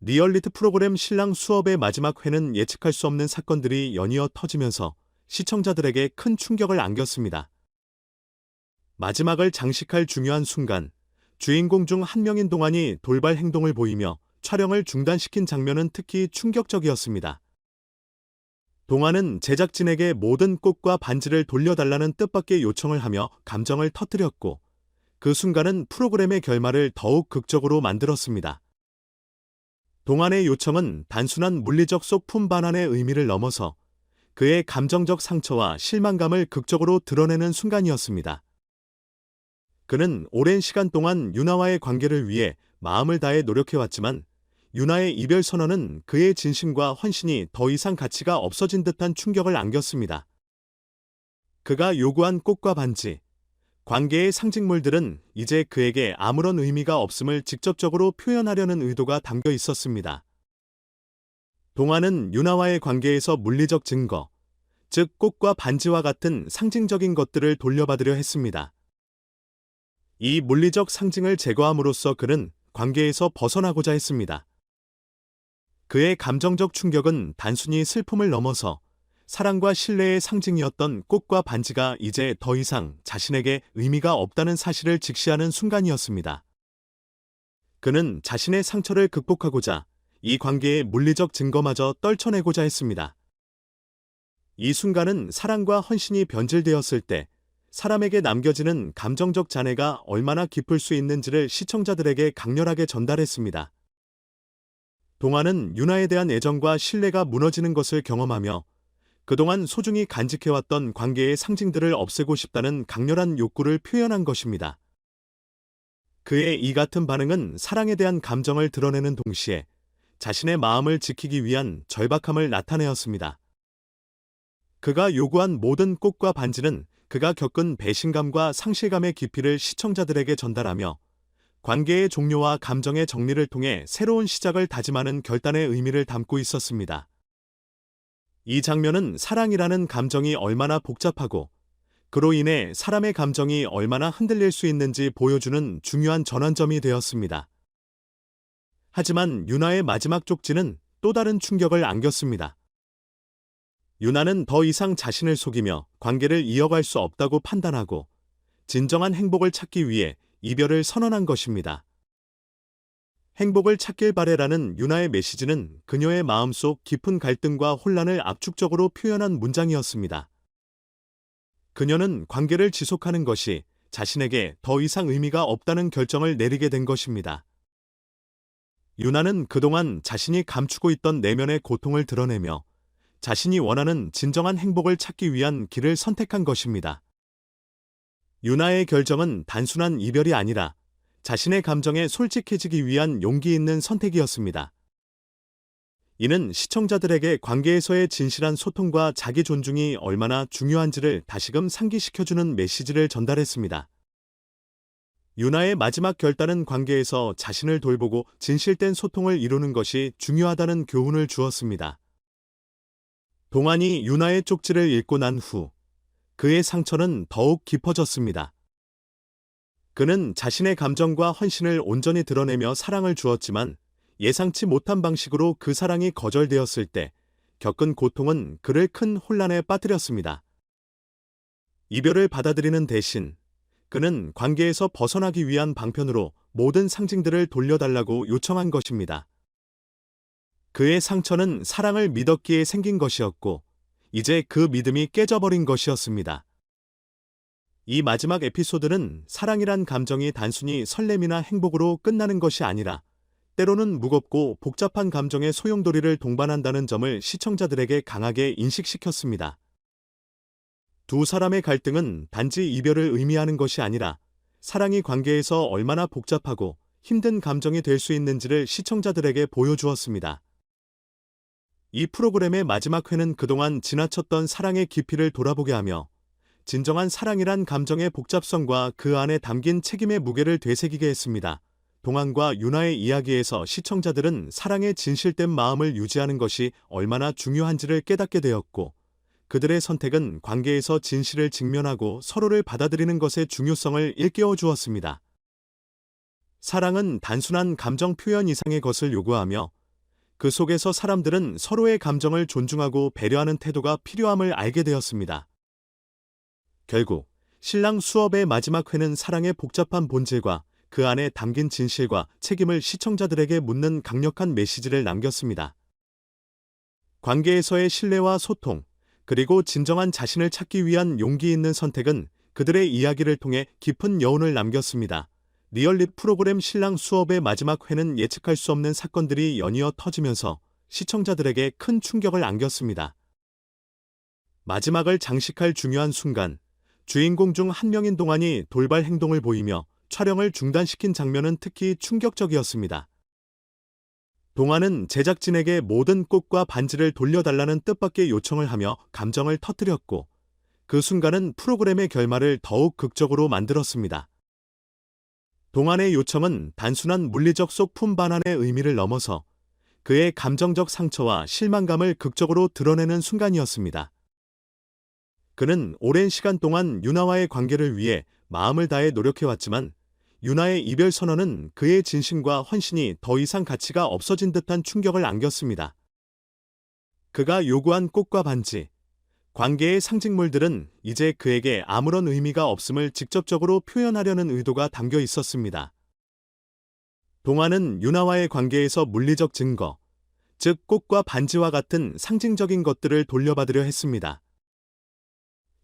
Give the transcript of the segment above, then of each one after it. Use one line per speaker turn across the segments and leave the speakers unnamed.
리얼리티 프로그램 신랑 수업의 마지막 회는 예측할 수 없는 사건들이 연이어 터지면서 시청자들에게 큰 충격을 안겼습니다. 마지막을 장식할 중요한 순간, 주인공 중 한 명인 동안이 돌발 행동을 보이며 촬영을 중단시킨 장면은 특히 충격적이었습니다. 동안은 제작진에게 모든 꽃과 반지를 돌려달라는 뜻밖의 요청을 하며 감정을 터뜨렸고, 그 순간은 프로그램의 결말을 더욱 극적으로 만들었습니다. 동안의 요청은 단순한 물리적 소품 반환의 의미를 넘어서 그의 감정적 상처와 실망감을 극적으로 드러내는 순간이었습니다. 그는 오랜 시간 동안 유나와의 관계를 위해 마음을 다해 노력해왔지만 유나의 이별 선언은 그의 진심과 헌신이 더 이상 가치가 없어진 듯한 충격을 안겼습니다. 그가 요구한 꽃과 반지, 관계의 상징물들은 이제 그에게 아무런 의미가 없음을 직접적으로 표현하려는 의도가 담겨 있었습니다. 동화는 유나와의 관계에서 물리적 증거, 즉 꽃과 반지와 같은 상징적인 것들을 돌려받으려 했습니다. 이 물리적 상징을 제거함으로써 그는 관계에서 벗어나고자 했습니다. 그의 감정적 충격은 단순히 슬픔을 넘어서 사랑과 신뢰의 상징이었던 꽃과 반지가 이제 더 이상 자신에게 의미가 없다는 사실을 직시하는 순간이었습니다. 그는 자신의 상처를 극복하고자 이 관계의 물리적 증거마저 떨쳐내고자 했습니다. 이 순간은 사랑과 헌신이 변질되었을 때 사람에게 남겨지는 감정적 잔해가 얼마나 깊을 수 있는지를 시청자들에게 강렬하게 전달했습니다. 동화는 유나에 대한 애정과 신뢰가 무너지는 것을 경험하며 그동안 소중히 간직해왔던 관계의 상징들을 없애고 싶다는 강렬한 욕구를 표현한 것입니다. 그의 이 같은 반응은 사랑에 대한 감정을 드러내는 동시에 자신의 마음을 지키기 위한 절박함을 나타내었습니다. 그가 요구한 모든 꽃과 반지는 그가 겪은 배신감과 상실감의 깊이를 시청자들에게 전달하며 관계의 종료와 감정의 정리를 통해 새로운 시작을 다짐하는 결단의 의미를 담고 있었습니다. 이 장면은 사랑이라는 감정이 얼마나 복잡하고 그로 인해 사람의 감정이 얼마나 흔들릴 수 있는지 보여주는 중요한 전환점이 되었습니다. 하지만 유나의 마지막 쪽지는 또 다른 충격을 안겼습니다. 유나는 더 이상 자신을 속이며 관계를 이어갈 수 없다고 판단하고 진정한 행복을 찾기 위해 이별을 선언한 것입니다. 행복을 찾길 바래라는 유나의 메시지는 그녀의 마음속 깊은 갈등과 혼란을 압축적으로 표현한 문장이었습니다. 그녀는 관계를 지속하는 것이 자신에게 더 이상 의미가 없다는 결정을 내리게 된 것입니다. 유나는 그동안 자신이 감추고 있던 내면의 고통을 드러내며 자신이 원하는 진정한 행복을 찾기 위한 길을 선택한 것입니다. 유나의 결정은 단순한 이별이 아니라 자신의 감정에 솔직해지기 위한 용기 있는 선택이었습니다. 이는 시청자들에게 관계에서의 진실한 소통과 자기 존중이 얼마나 중요한지를 다시금 상기시켜주는 메시지를 전달했습니다. 유나의 마지막 결단은 관계에서 자신을 돌보고 진실된 소통을 이루는 것이 중요하다는 교훈을 주었습니다. 동안이 유나의 쪽지를 읽고 난 후 그의 상처는 더욱 깊어졌습니다. 그는 자신의 감정과 헌신을 온전히 드러내며 사랑을 주었지만 예상치 못한 방식으로 그 사랑이 거절되었을 때 겪은 고통은 그를 큰 혼란에 빠뜨렸습니다. 이별을 받아들이는 대신 그는 관계에서 벗어나기 위한 방편으로 모든 상징들을 돌려달라고 요청한 것입니다. 그의 상처는 사랑을 믿었기에 생긴 것이었고 이제 그 믿음이 깨져버린 것이었습니다. 이 마지막 에피소드는 사랑이란 감정이 단순히 설렘이나 행복으로 끝나는 것이 아니라 때로는 무겁고 복잡한 감정의 소용돌이를 동반한다는 점을 시청자들에게 강하게 인식시켰습니다. 두 사람의 갈등은 단지 이별을 의미하는 것이 아니라 사랑이 관계에서 얼마나 복잡하고 힘든 감정이 될 수 있는지를 시청자들에게 보여주었습니다. 이 프로그램의 마지막 회는 그동안 지나쳤던 사랑의 깊이를 돌아보게 하며 진정한 사랑이란 감정의 복잡성과 그 안에 담긴 책임의 무게를 되새기게 했습니다. 동안과 유나의 이야기에서 시청자들은 사랑의 진실된 마음을 유지하는 것이 얼마나 중요한지를 깨닫게 되었고 그들의 선택은 관계에서 진실을 직면하고 서로를 받아들이는 것의 중요성을 일깨워 주었습니다. 사랑은 단순한 감정 표현 이상의 것을 요구하며 그 속에서 사람들은 서로의 감정을 존중하고 배려하는 태도가 필요함을 알게 되었습니다. 결국 신랑 수업의 마지막 회는 사랑의 복잡한 본질과 그 안에 담긴 진실과 책임을 시청자들에게 묻는 강력한 메시지를 남겼습니다. 관계에서의 신뢰와 소통, 그리고 진정한 자신을 찾기 위한 용기 있는 선택은 그들의 이야기를 통해 깊은 여운을 남겼습니다. 리얼릿 프로그램 신랑 수업의 마지막 회는 예측할 수 없는 사건들이 연이어 터지면서 시청자들에게 큰 충격을 안겼습니다. 마지막을 장식할 중요한 순간, 주인공 중 한 명인 동안이 돌발 행동을 보이며 촬영을 중단시킨 장면은 특히 충격적이었습니다. 동안은 제작진에게 모든 꽃과 반지를 돌려달라는 뜻밖의 요청을 하며 감정을 터뜨렸고, 그 순간은 프로그램의 결말을 더욱 극적으로 만들었습니다. 동안의 요청은 단순한 물리적 소품 반환의 의미를 넘어서 그의 감정적 상처와 실망감을 극적으로 드러내는 순간이었습니다. 그는 오랜 시간 동안 유나와의 관계를 위해 마음을 다해 노력해왔지만 유나의 이별 선언은 그의 진심과 헌신이 더 이상 가치가 없어진 듯한 충격을 안겼습니다. 그가 요구한 꽃과 반지, 관계의 상징물들은 이제 그에게 아무런 의미가 없음을 직접적으로 표현하려는 의도가 담겨 있었습니다. 동화는 유나와의 관계에서 물리적 증거, 즉 꽃과 반지와 같은 상징적인 것들을 돌려받으려 했습니다.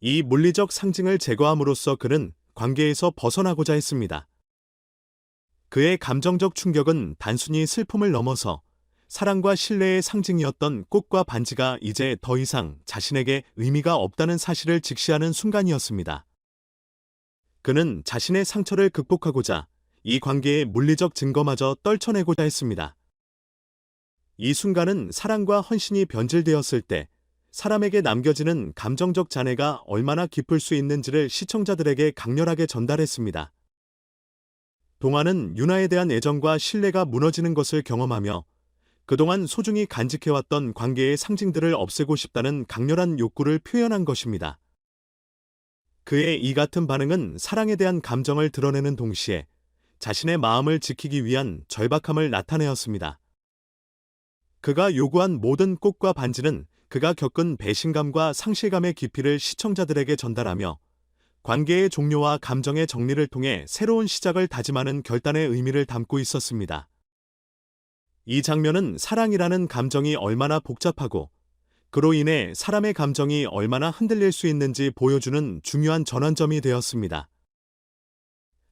이 물리적 상징을 제거함으로써 그는 관계에서 벗어나고자 했습니다. 그의 감정적 충격은 단순히 슬픔을 넘어서 사랑과 신뢰의 상징이었던 꽃과 반지가 이제 더 이상 자신에게 의미가 없다는 사실을 직시하는 순간이었습니다. 그는 자신의 상처를 극복하고자 이 관계의 물리적 증거마저 떨쳐내고자 했습니다. 이 순간은 사랑과 헌신이 변질되었을 때 사람에게 남겨지는 감정적 잔해가 얼마나 깊을 수 있는지를 시청자들에게 강렬하게 전달했습니다. 동화는 유나에 대한 애정과 신뢰가 무너지는 것을 경험하며 그동안 소중히 간직해왔던 관계의 상징들을 없애고 싶다는 강렬한 욕구를 표현한 것입니다. 그의 이 같은 반응은 사랑에 대한 감정을 드러내는 동시에 자신의 마음을 지키기 위한 절박함을 나타내었습니다. 그가 요구한 모든 꽃과 반지는 그가 겪은 배신감과 상실감의 깊이를 시청자들에게 전달하며 관계의 종료와 감정의 정리를 통해 새로운 시작을 다짐하는 결단의 의미를 담고 있었습니다. 이 장면은 사랑이라는 감정이 얼마나 복잡하고 그로 인해 사람의 감정이 얼마나 흔들릴 수 있는지 보여주는 중요한 전환점이 되었습니다.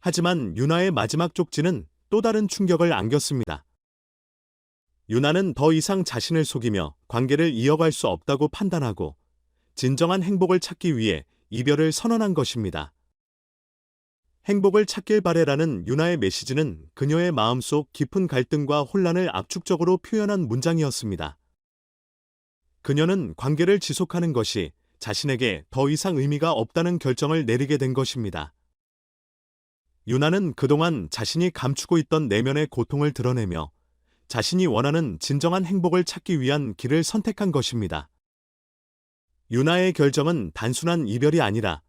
하지만 유나의 마지막 쪽지는 또 다른 충격을 안겼습니다. 유나는 더 이상 자신을 속이며 관계를 이어갈 수 없다고 판단하고 진정한 행복을 찾기 위해 이별을 선언한 것입니다. 행복을 찾길 바래라는 유나의 메시지는 그녀의 마음속 깊은 갈등과 혼란을 압축적으로 표현한 문장이었습니다. 그녀는 관계를 지속하는 것이 자신에게 더 이상 의미가 없다는 결정을 내리게 된 것입니다. 유나는 그동안 자신이 감추고 있던 내면의 고통을 드러내며 자신이 원하는 진정한 행복을 찾기 위한 길을 선택한 것입니다. 유나의 결정은 단순한 이별이 아니라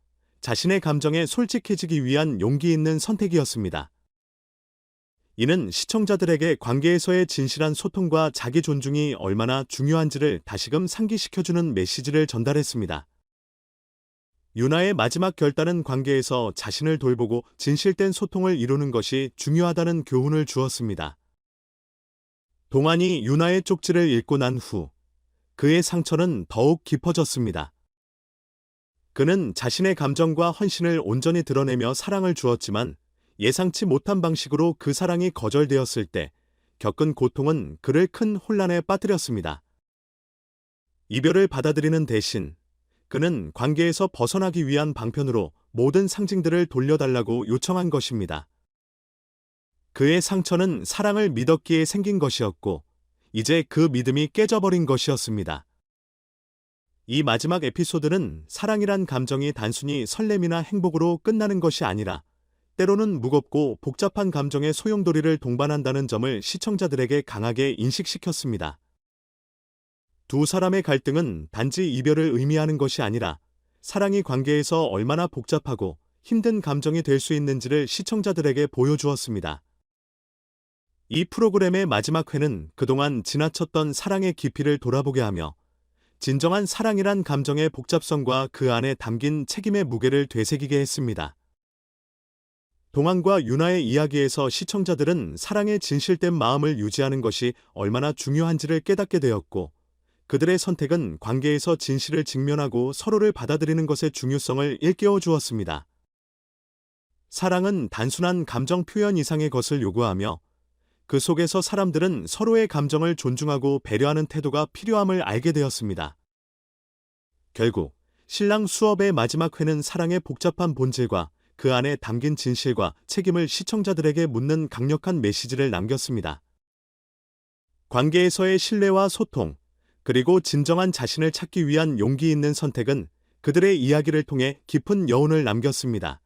자신의 감정에 솔직해지기 위한 용기 있는 선택이었습니다. 이는 시청자들에게 관계에서의 진실한 소통과 자기 존중이 얼마나 중요한지를 다시금 상기시켜주는 메시지를 전달했습니다. 유나의 마지막 결단은 관계에서 자신을 돌보고 진실된 소통을 이루는 것이 중요하다는 교훈을 주었습니다. 동안이 유나의 쪽지를 읽고 난 후 그의 상처는 더욱 깊어졌습니다. 그는 자신의 감정과 헌신을 온전히 드러내며 사랑을 주었지만 예상치 못한 방식으로 그 사랑이 거절되었을 때 겪은 고통은 그를 큰 혼란에 빠뜨렸습니다. 이별을 받아들이는 대신 그는 관계에서 벗어나기 위한 방편으로 모든 상징들을 돌려달라고 요청한 것입니다. 그의 상처는 사랑을 믿었기에 생긴 것이었고 이제 그 믿음이 깨져버린 것이었습니다. 이 마지막 에피소드는 사랑이란 감정이 단순히 설렘이나 행복으로 끝나는 것이 아니라 때로는 무겁고 복잡한 감정의 소용돌이를 동반한다는 점을 시청자들에게 강하게 인식시켰습니다. 두 사람의 갈등은 단지 이별을 의미하는 것이 아니라 사랑이 관계에서 얼마나 복잡하고 힘든 감정이 될 수 있는지를 시청자들에게 보여주었습니다. 이 프로그램의 마지막 회는 그동안 지나쳤던 사랑의 깊이를 돌아보게 하며 진정한 사랑이란 감정의 복잡성과 그 안에 담긴 책임의 무게를 되새기게 했습니다. 동안과 윤아의 이야기에서 시청자들은 사랑의 진실된 마음을 유지하는 것이 얼마나 중요한지를 깨닫게 되었고, 그들의 선택은 관계에서 진실을 직면하고 서로를 받아들이는 것의 중요성을 일깨워 주었습니다. 사랑은 단순한 감정 표현 이상의 것을 요구하며, 그 속에서 사람들은 서로의 감정을 존중하고 배려하는 태도가 필요함을 알게 되었습니다. 결국 신랑 수업의 마지막 회는 사랑의 복잡한 본질과 그 안에 담긴 진실과 책임을 시청자들에게 묻는 강력한 메시지를 남겼습니다. 관계에서의 신뢰와 소통, 그리고 진정한 자신을 찾기 위한 용기 있는 선택은 그들의 이야기를 통해 깊은 여운을 남겼습니다.